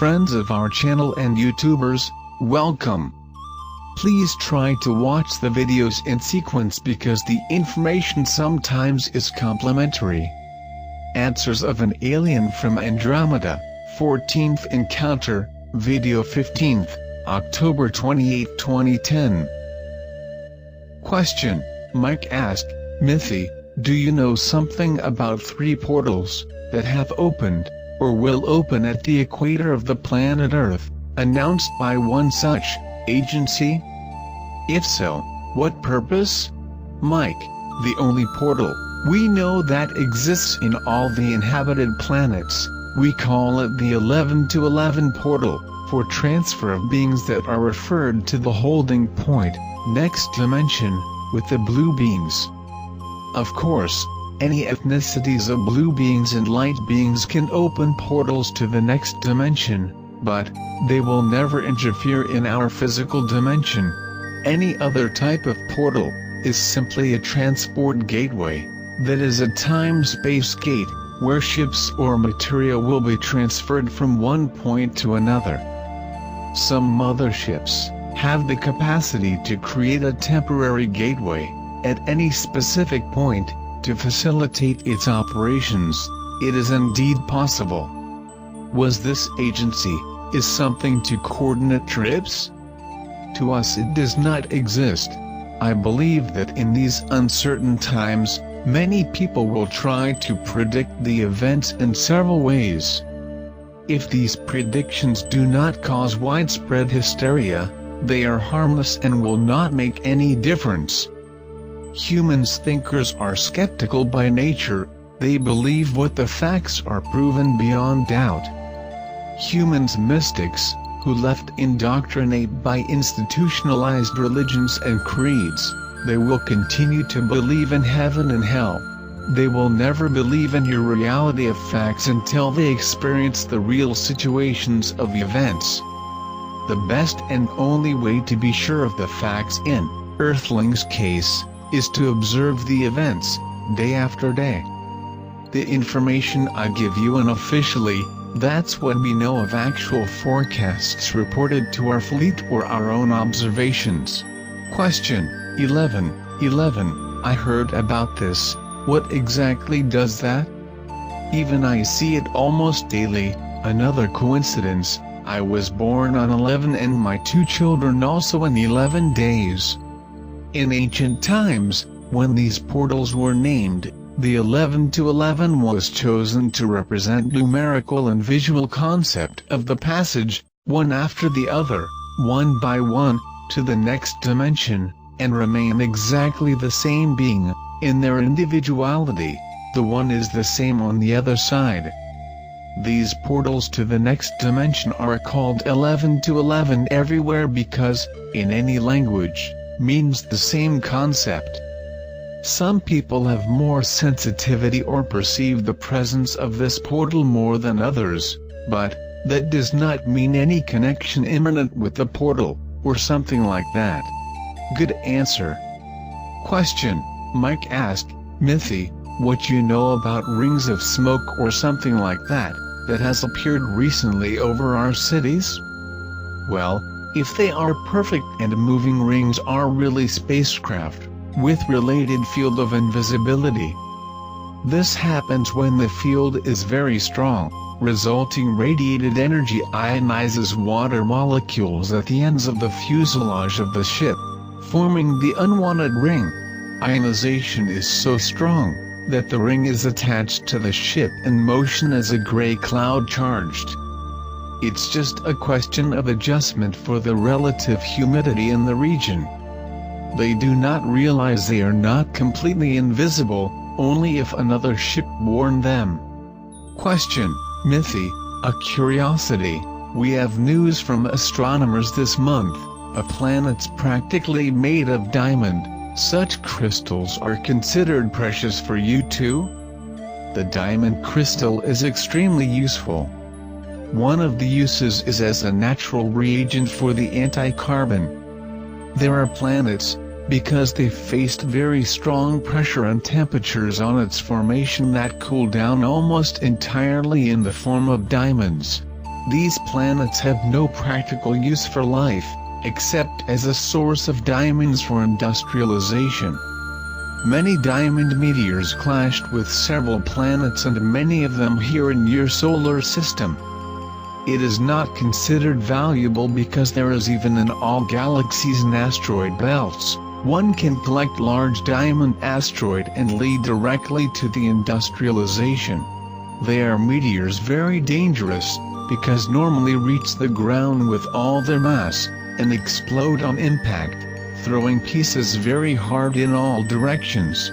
Friends of our channel and YouTubers, welcome. Please try to watch the videos in sequence because the information sometimes is complementary. Answers of an alien from Andromeda, 14th encounter, video 15th, October 28, 2010. Question: Mike asked, Mithy, do you know something about 3 portals that have opened, or will open at the equator of the planet Earth, announced by one such agency? If so, what purpose? Mike: the only portal we know that exists in all the inhabited planets, we call it the 11-11 portal, for transfer of beings that are referred to the holding point, next dimension, with the blue beings. Of course, any ethnicities of blue beings and light beings can open portals to the next dimension, but they will never interfere in our physical dimension. Any other type of portal is simply a transport gateway, that is a time-space gate, where ships or material will be transferred from one point to another. Some motherships have the capacity to create a temporary gateway at any specific point to facilitate its operations. It is indeed possible. Was this agency is something to coordinate trips? To us it does not exist. I believe that in these uncertain times, many people will try to predict the events in several ways. If these predictions do not cause widespread hysteria, they are harmless and will not make any difference. Humans thinkers are skeptical by nature, they believe what the facts are proven beyond doubt. Humans mystics, who left indoctrinate by institutionalized religions and creeds, they will continue to believe in heaven and hell. They will never believe in your reality of facts until they experience the real situations of events. The best and only way to be sure of the facts in Earthling's case is to observe the events, day after day. The information I give you unofficially, that's what we know of actual forecasts reported to our fleet or our own observations. Question: 11. I heard about this, what exactly does that? Even I see it almost daily. Another coincidence, I was born on 11 and my 2 children also in 11 days. In ancient times, when these portals were named, the 11-11 was chosen to represent numerical and visual concept of the passage, one after the other, one by one, to the next dimension, and remain exactly the same being, in their individuality. The one is the same on the other side. These portals to the next dimension are called 11-11 everywhere because, in any language, means the same concept. Some people have more sensitivity or perceive the presence of this portal more than others, but that does not mean any connection imminent with the portal, or something like that. Good answer. Question: Mike asked, Mithy, what you know about rings of smoke or something like that, that has appeared recently over our cities? Well, if they are perfect and moving rings are really spacecraft, with related field of invisibility. This happens when the field is very strong, resulting radiated energy ionizes water molecules at the ends of the fuselage of the ship, forming the unwanted ring. Ionization is so strong that the ring is attached to the ship in motion as a gray cloud charged. It's just a question of adjustment for the relative humidity in the region. They do not realize they are not completely invisible, only if another ship warned them. Question: Mithy, a curiosity, we have news from astronomers this month, a planet's practically made of diamond. Such crystals are considered precious for you too? The diamond crystal is extremely useful. One of the uses is as a natural reagent for the anti-carbon. There are planets, because they faced very strong pressure and temperatures on its formation that cool down almost entirely in the form of diamonds. These planets have no practical use for life, except as a source of diamonds for industrialization. Many diamond meteors clashed with several planets, and many of them here in your solar system. It is not considered valuable because there is even in all galaxies and asteroid belts. One can collect large diamond asteroid and lead directly to the industrialization. They are meteors very dangerous, because normally reach the ground with all their mass, and explode on impact, throwing pieces very hard in all directions.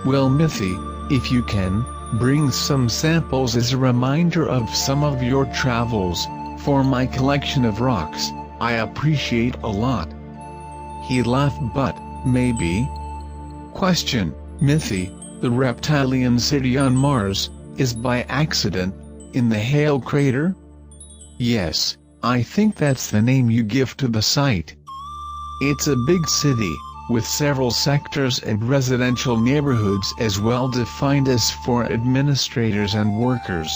Well, Mithy, if you can, bring some samples as a reminder of some of your travels, for my collection of rocks, I appreciate a lot. He laughed. But, maybe? Question, Mithy, the reptilian city on Mars, is by accident, in the Hale crater? Yes, I think that's the name you give to the site. It's a big city, with several sectors and residential neighborhoods as well defined as for administrators and workers.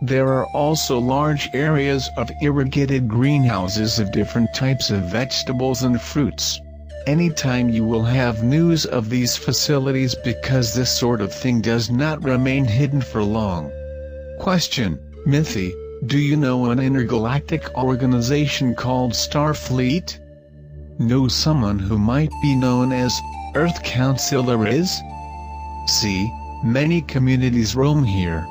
There are also large areas of irrigated greenhouses of different types of vegetables and fruits. Anytime you will have news of these facilities, because this sort of thing does not remain hidden for long. Question, Mithy, do you know an intergalactic organization called Starfleet? Know someone who might be known as Earth Councilor is? See, many communities roam here.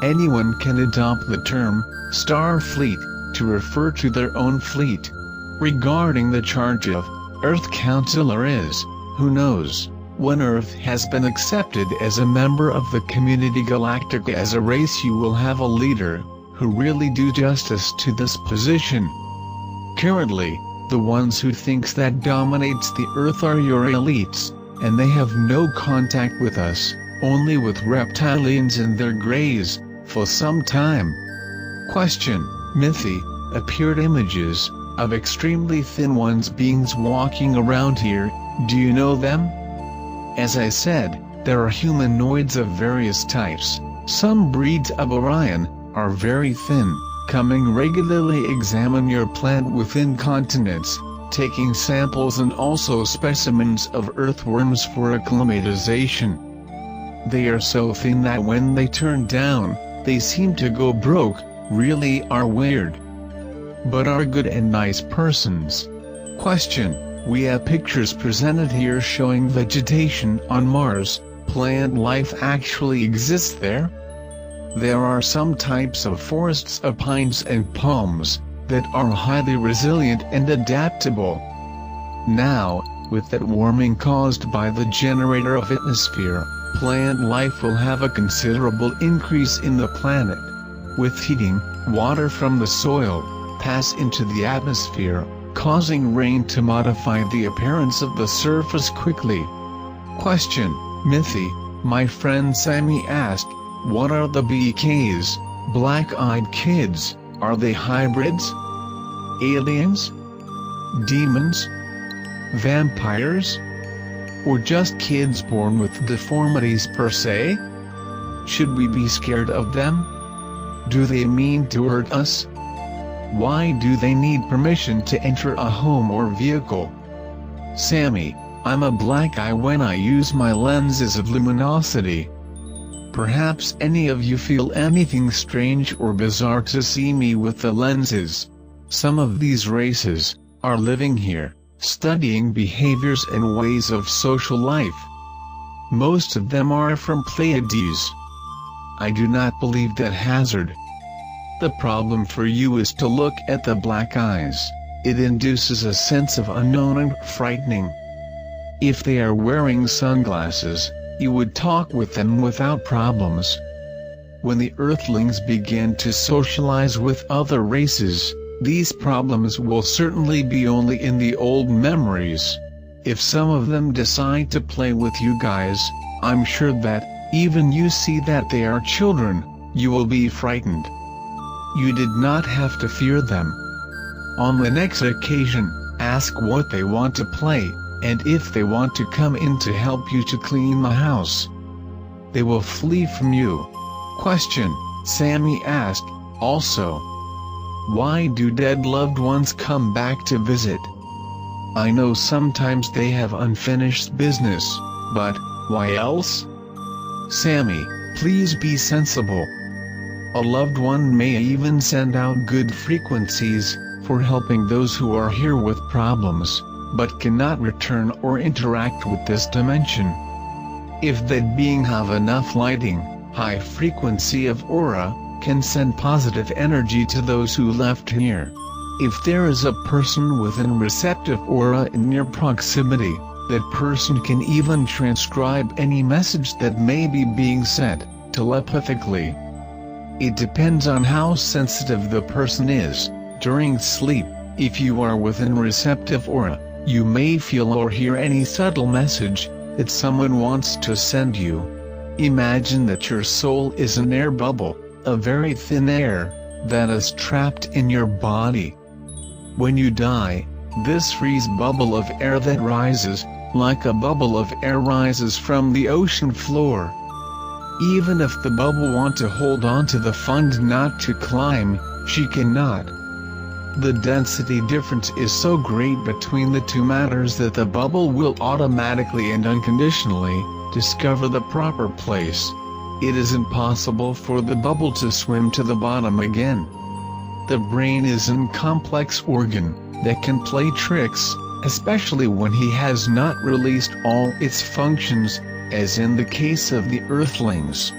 Anyone can adopt the term Starfleet to refer to their own fleet. Regarding the charge of Earth Councilor is, who knows, when Earth has been accepted as a member of the community galactic as a race, you will have a leader who really do justice to this position. Currently, the ones who thinks that dominates the Earth are your elites, and they have no contact with us, only with reptilians and their greys, for some time. Question, Mithy, appeared images of extremely thin beings walking around here, do you know them? As I said, there are humanoids of various types. Some breeds of Orion are very thin, coming regularly examine your plant within continents, taking samples and also specimens of earthworms for acclimatization. They are so thin that when they turn down, they seem to go broke, really are weird. But are good and nice persons. Question, we have pictures presented here showing vegetation on Mars. Plant life actually exists there? There are some types of forests of pines and palms that are highly resilient and adaptable. Now, with that warming caused by the generator of atmosphere, plant life will have a considerable increase in the planet. With heating, water from the soil pass into the atmosphere, causing rain to modify the appearance of the surface quickly. Question, Mithy, my friend Sammy asked, what are the BKs, black-eyed kids, are they hybrids? Aliens? Demons? Vampires? Or just kids born with deformities per se? Should we be scared of them? Do they mean to hurt us? Why do they need permission to enter a home or vehicle? Sammy, I'm a black eye when I use my lenses of luminosity. Perhaps any of you feel anything strange or bizarre to see me with the lenses. Some of these races are living here, studying behaviors and ways of social life. Most of them are from Pleiades. I do not believe that hazard. The problem for you is to look at the black eyes. It induces a sense of unknown and frightening. If they are wearing sunglasses, you would talk with them without problems. When the Earthlings begin to socialize with other races, these problems will certainly be only in the old memories. If some of them decide to play with you guys, I'm sure that, even you see that they are children, you will be frightened. You did not have to fear them. On the next occasion, ask what they want to play, and if they want to come in to help you to clean the house, they will flee from you. Question, Sammy asked, Also, why do dead loved ones come back to visit? I know sometimes they have unfinished business, but why else? Sammy, please be sensible. A loved one may even send out good frequencies for helping those who are here with problems, but cannot return or interact with this dimension. If that being have enough lighting, high frequency of aura, can send positive energy to those who left here. If there is a person with an receptive aura in near proximity, that person can even transcribe any message that may be being sent, telepathically. It depends on how sensitive the person is. During sleep, if you are within receptive aura, you may feel or hear any subtle message that someone wants to send you. Imagine that your soul is an air bubble, a very thin air, that is trapped in your body. When you die, this freeze bubble of air that rises, like a bubble of air rises from the ocean floor. Even if the bubble want to hold on to the fund not to climb, she cannot. The density difference is so great between the two matters that the bubble will automatically and unconditionally discover the proper place. It is impossible for the bubble to swim to the bottom again. The brain is a complex organ that can play tricks, especially when he has not released all its functions, as in the case of the Earthlings.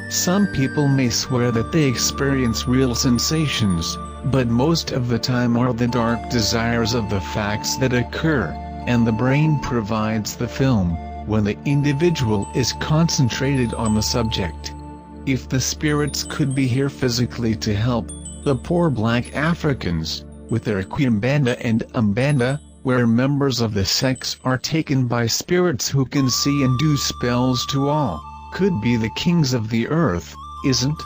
Some people may swear that they experience real sensations, but most of the time are the dark desires of the facts that occur, and the brain provides the film, when the individual is concentrated on the subject. If the spirits could be here physically to help, the poor black Africans, with their Quimbanda and Umbanda, where members of the sects are taken by spirits who can see and do spells to all, could be the kings of the earth, isn't?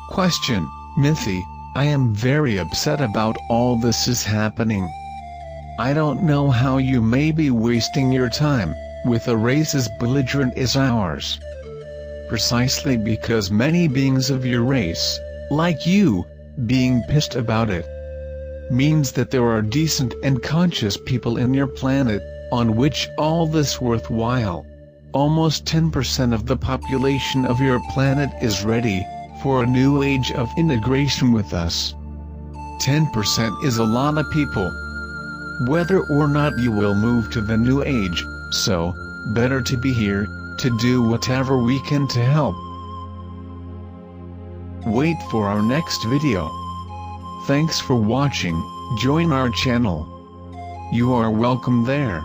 Question, Mithy, I am very upset about all this is happening. I don't know how you may be wasting your time with a race as belligerent as ours. Precisely because many beings of your race, like you, being pissed about it, means that there are decent and conscious people in your planet, on which all this worthwhile. Almost 10% of the population of your planet is ready for a new age of integration with us. 10% is a lot of people. Whether or not you will move to the new age, so, better to be here, to do whatever we can to help. Wait for our next video. Thanks for watching, join our channel. You are welcome there.